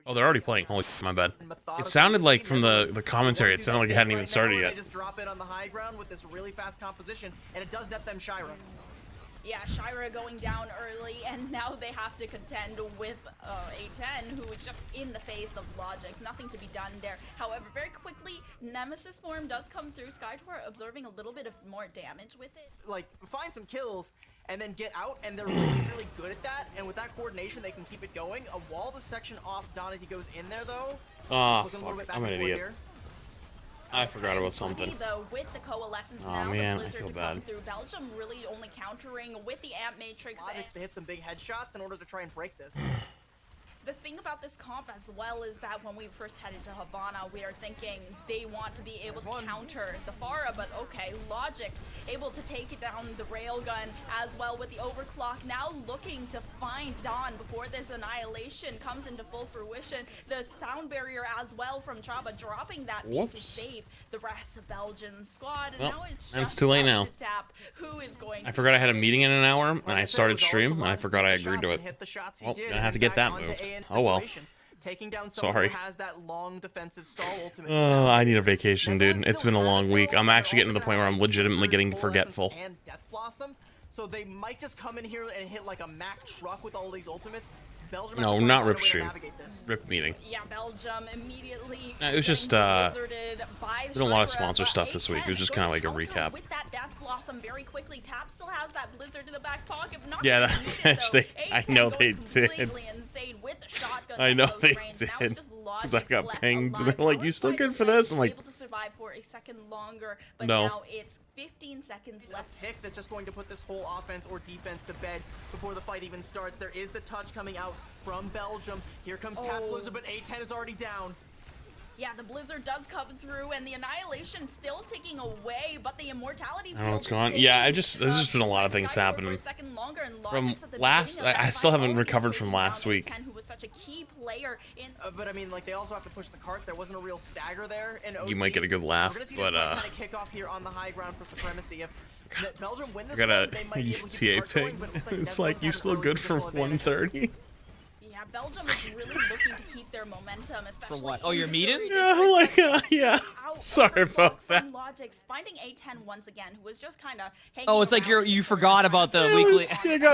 Oh, they're already playing. Holy my bad. It sounded like from the commentary, it sounded like it hadn't even started yet. They just drop in on the high ground with this really fast composition, and it does net them Shira. Yeah, Shira going down early, and now they have to contend with A10, who is just in the face of logic. Nothing to be done there. However, very quickly, Nemesis form does come through. Skytor absorbing a little bit of more damage with it. Like, find some kills, and then get out, and they're really good at that. And with that coordination, they can keep it going. A wall the section off Don as he goes in there, though. Oh, fuck. I'm an idiot. Here. I forgot about something. Though, with the coalescence oh now, man, the I Blizzard feel to bad. come through. Belgium really only countering with the Amp Matrix. To hit some big headshots in order to try and break this. The thing about this comp as well is that when we first headed to Havana, we are thinking they want to be able to counter the Pharah, but okay, Logic able to take it down the railgun as well with the overclock, now looking to find Dawn before this annihilation comes into full fruition. The sound barrier as well from Chaba dropping that beat to save the rest of Belgium squad, and now it's too late now. Tap who is going I forgot I had a meeting in an hour, and I started stream, and I forgot I agreed to it. Well, gonna have to get that moved. Oh well. Taking down sorry. Who has that long defensive stall ultimate. I need a vacation, dude. It's been a long week. I'm actually getting to the point where I'm legitimately getting forgetful. And Death Blossom, so they might just come in here and hit like a Mac truck with all these ultimates. Belgium no, not rip stream. Rip meeting. Yeah, Belgium immediately. It was just there's been a lot of sponsor stuff this week. It was just kind of like a recap. With that Death Blossom very quickly, Tap still has that Blizzard in the back pocket. Yeah, I know they did. I know they did. Because I got pinged, and they're like, "You still good for this?" I'm like, able to survive for a second longer, but no. Now it's 15 seconds left. Pick that's just going to put this whole offense or defense to bed before the fight even starts. There is the touch coming out from Belgium. Here comes Tap Blizzard, but A10 is already down. Yeah, the Blizzard does come through, and the Annihilation still ticking away, but the Immortality... I don't know what's going on. Yeah, there's just been a lot of things happening. From last... I still haven't recovered from last week. Who was such a key player in... but I mean, like, they also have to push the cart. There wasn't a real stagger there. And you might get a good laugh, but... kind of kick off here on the high ground for supremacy. If Belgium win this I got a ETA ping. It's like, you still good for 1:30? Belgium is really looking to keep their momentum, especially. For what? Oh, you're meeting? Yeah, like, yeah. Sorry about that. Logic's finding A10 once again, who was just kind of hanging. Oh, it's like you forgot about the weekly.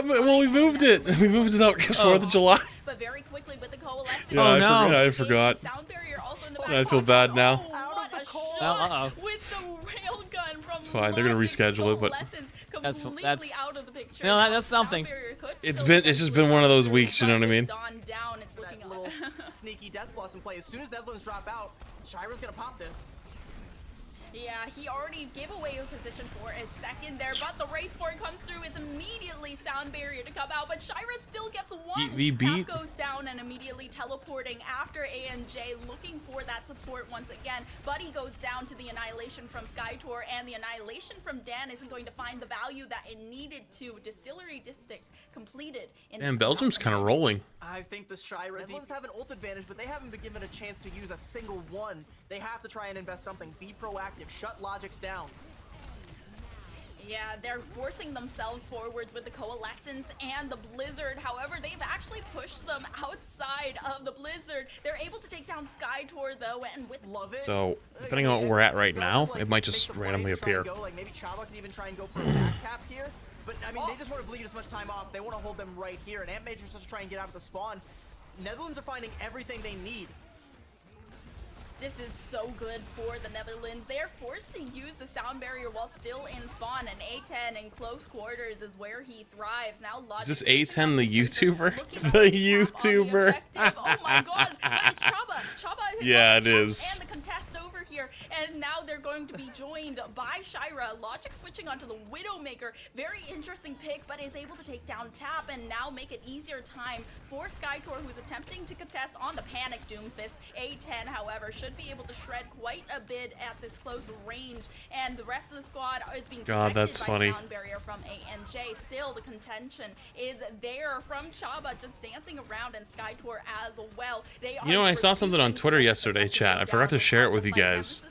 Well, we moved it. We moved it out because 4th of July. But very quickly with the coalescing. Yeah, I forgot. Sound barrier also in the back. I feel bad now. What a shot with the railgun from. It's fine. They're gonna reschedule it, but that's out of the picture. No, that's something. It's just been one of those weeks. You know what I mean? Down, it's looking a little sneaky Death Blossom play. As soon as Netherlands drop out, Shira's gonna pop this. Yeah, he already gave away a position for a second there, but the Wraithborn comes through. It's immediately sound barrier to come out, but Shira still gets one. The beat goes down and immediately teleporting after ANJ, looking for that support once again. Buddy goes down to the Annihilation from Skytor, and the Annihilation from Dan isn't going to find the value that it needed to. Distillery District completed. And Belgium's kind of rolling. I think the Shira Netherlands have an ult advantage, but they haven't been given a chance to use a single one. They have to try and invest something. Be proactive. Shut Logics down. Yeah, they're forcing themselves forwards with the Coalescence and the Blizzard. However, they've actually pushed them outside of the Blizzard. They're able to take down Skytor, though, and with... Love it. So, depending on what we're at right now, it might just randomly appear. Like maybe Chaba can even try and go for a back cap here. But, I mean, they just want to bleed as much time off. They want to hold them right here. And Amp Matrix just try and get out of the spawn. Netherlands are finding everything they need. This is so good for the Netherlands. They are forced to use the sound barrier while still in spawn, and A10 in close quarters is where he thrives. Now, is this A10 the YouTuber? The YouTuber. Oh my god, it's Chaba. Yeah, it is. And the contest over here, and now they're going to be joined by Shira. Logic switching onto the Widowmaker. Very interesting pick, but is able to take down Tap and now make it easier time for Skytor, who's attempting to contest on the Panic Doomfist. A10, however, should be able to shred quite a bit at this close range, and the rest of the squad is being protected by sound barrier from ANJ. Still, the contention is there from Chaba, just dancing around, and Skytor as well. They I saw something on Twitter yesterday, chat. I forgot to share it with you guys. guys.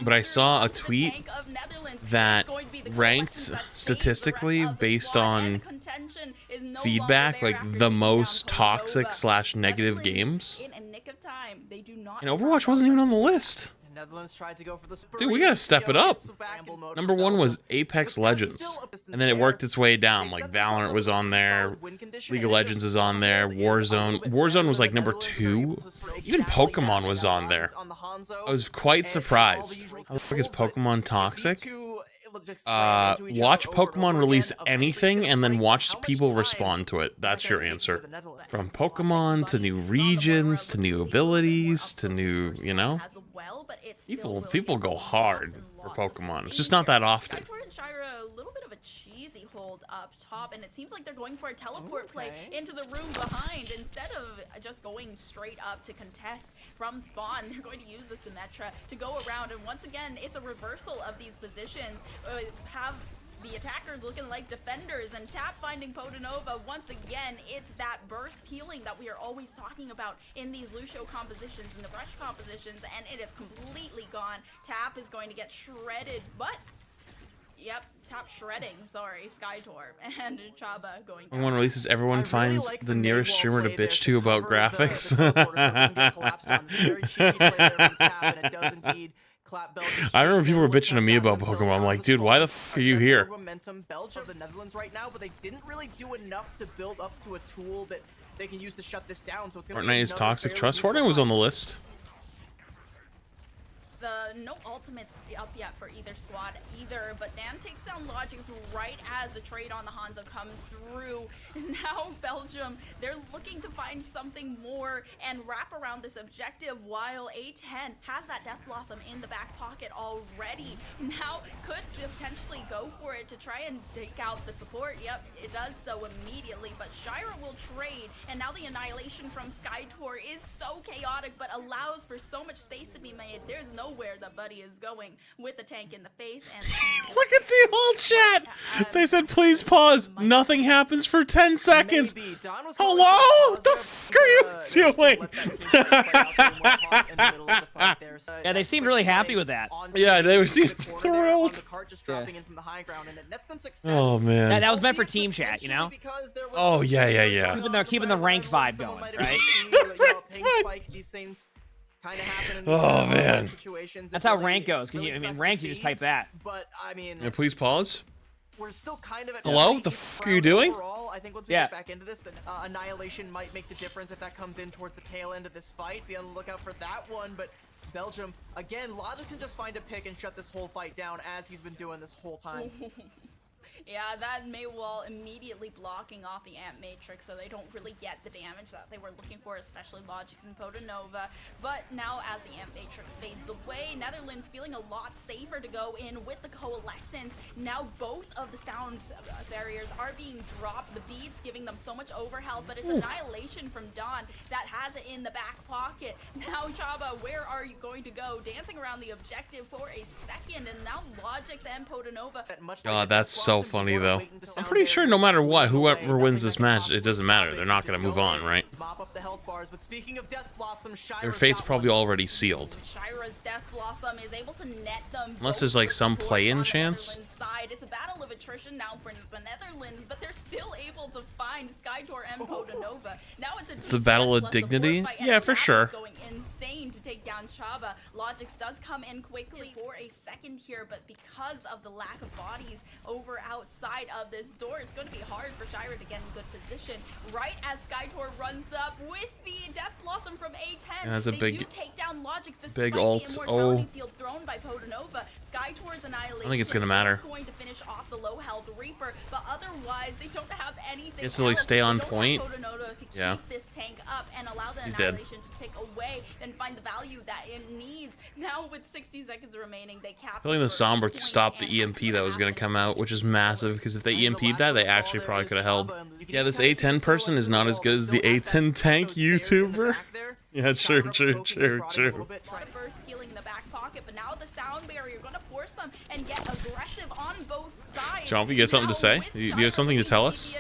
But I saw a tweet that ranked statistically based on feedback, like the most toxic / negative games. And Overwatch wasn't even on the list. Netherlands tried to go for the Dude, we gotta step it up. Number 1 was Apex Legends, and then it worked its way down. Like Valorant was on there, League of Legends is on there, Warzone was like number 2. Even Pokemon was on there. I was quite surprised. How the fuck is Pokemon toxic? Watch Pokemon release anything and then watch people respond to it. That's your answer. From Pokemon to new regions to new abilities to new, you know? People go hard for Pokemon. It's just not that often. A little bit of a cheesy hold up top, and it seems like they're going for a teleport play into the room behind instead of just going straight up to contest from spawn. They're going to use the Symmetra to go around, and once again, it's a reversal of these positions. Have the attackers looking like defenders, and Tap finding Podanova. Once again, it's that burst healing that we are always talking about in these Lucio compositions and the Brush compositions, and it is completely gone. Tap is going to get shredded, but yep, Tap shredding, sorry, Skytorp, and Chaba going down. When one releases, everyone finds the nearest streamer to bitch to about graphics. I remember people were bitching to me about Pokemon. I'm like, dude, why the f are you here? Momentum Belgium, the Netherlands right now, but they didn't really do enough to build up to a tool that they can use to shut this down. So it's gonna Fortnite is toxic trust. Fortnite was on the list. No ultimates up yet for either squad either, but Dan takes down Logics right as the trade on the Hanzo comes through. Now Belgium, they're looking to find something more and wrap around this objective, while A10 has that Death Blossom in the back pocket already. Now could potentially go for it to try and take out the support. Yep, it does so immediately, but Shira will trade, and now the annihilation from Skytor is so chaotic, but allows for so much space to be made. There's nowhere the buddy is going with the tank in the face. And look at the whole chat. They said, please pause. Nothing happens for 10 seconds. Hello? What the f are you doing? Yeah, they seemed really happy with that. Yeah, they seemed thrilled. Oh, man. That was meant for team chat, you know? Oh, yeah. Keeping the rank vibe going, right? Oh, man. That's how rank goes. I mean, rank, you just type that. But I mean, yeah, please pause. We're still kind of at hello? What the f are you doing? Overall, I think once we get back into this, the annihilation might make the difference if that comes in towards the tail end of this fight. Be on the lookout for that one, but Belgium, again, Logic can just find a pick and shut this whole fight down as he's been doing this whole time. Yeah, that Maywall immediately blocking off the Amp Matrix, so they don't really get the damage that they were looking for, especially Logics and Podanova. But now as the Amp Matrix fades away, Netherlands feeling a lot safer to go in with the Coalescence. Now both of the sound barriers are being dropped, the beats giving them so much overhealth, but it's annihilation from Dawn that has it in the back pocket. Now Chaba, where are you going to go? Dancing around the objective for a second, and now Logics and Podanova. God, that's so funny though. I'm pretty sure no matter what, whoever wins this match, it doesn't matter. They're not gonna move on, right? Their fate's probably already sealed. Shira's Death Blossom is able to net them. Unless there's like some play-in chance. It's a battle of attrition now for the Netherlands, but they're still able to find Skytor and Podanova. Now it's the battle of dignity. Yeah, for sure. Going insane to take down Chaba. Logics does come in quickly for a second here, but because of the lack of bodies over outside of this door, it's going to be hard for Shira to get in good position. Right as Skytor runs up with the Death Blossom from A10, yeah, that's a big, do take down Logics despite big ult. the immortality field thrown by Podanova. Skytor's annihilation. I think it's gonna matter. Going to finish off the low health Reaper, but otherwise they don't have anything. It's to like stay on point. To keep this tank up and allow the annihilation to take away and find the value that it needs. Now with 60 seconds remaining, they cap. I think the Sombra stopped the EMP that was gonna come out, which is massive because if they EMP'd that, they actually probably could have held. Yeah, this A10 person is not as good as the A10 tank YouTuber. Yeah, true. Healing in the back pocket, but now the sound barrier going to force them and get aggressive on both sides. Jomp, you got something to say? Do you have something to tell us?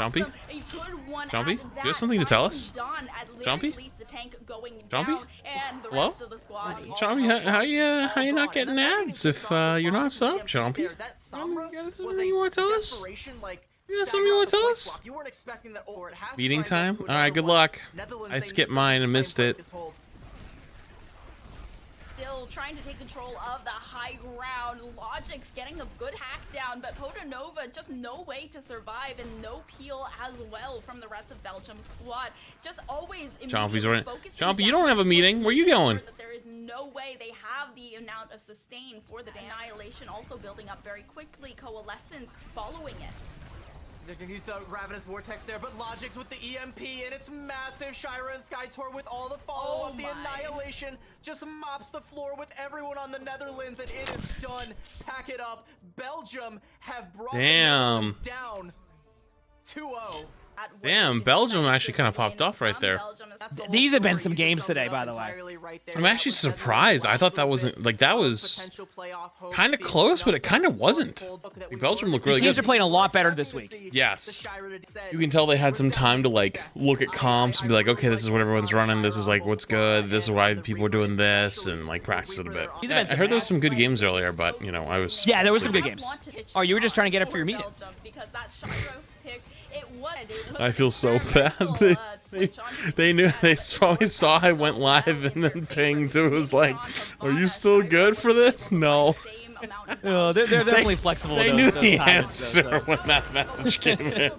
Jumpy? awesome. A good one Jumpy? at You that. have something to tell Nicely us? done. At very Jumpy? least the tank going Jumpy? down, and the Hello? rest of the squad. Jumpy, how you not getting ads if you're not sub, Jumpy? You got something you want to tell us? You got something you want to tell us? Meeting time? Alright, good luck. I skipped mine and missed it. Still trying to take control of the high ground. Logic's getting a good hack down, but Potanova just no way to survive and no peel as well from the rest of Belgium's squad. Just always Chompy's immediately already. focusing Chompy, you down don't have a meeting. Where you going? that there is no way they have the amount of sustain for the Annihilation also building up very quickly. Coalescence following it. They're gonna use the Ravenous Vortex there, but Logic's with the EMP, and it's massive. Shira and Skytor with all the follow-up. The Annihilation just mops the floor with everyone on the Netherlands, and it is done. Pack it up. Belgium have brought the Netherlands down 2-0. Damn, Belgium actually kind of popped off right there. These have been some games today, by the way. I'm actually surprised. I thought that wasn't like that was kind of close, but it kind of wasn't. Like, Belgium looked really Teams good. are playing a lot better this week. Yes, you can tell they had some time to like look at comps and be like, okay, this is what everyone's running. This is like what's good. This is why people are doing this, and like practice it a bit. I heard there was some good games earlier, but you know, I was Yeah, there were some good games. Oh, you were just trying to get it for your meeting. I feel so bad. They knew, they probably saw I went live and then pinged. So it was like, are you still good for this? No. They're definitely flexible. They knew the answer when that message came in.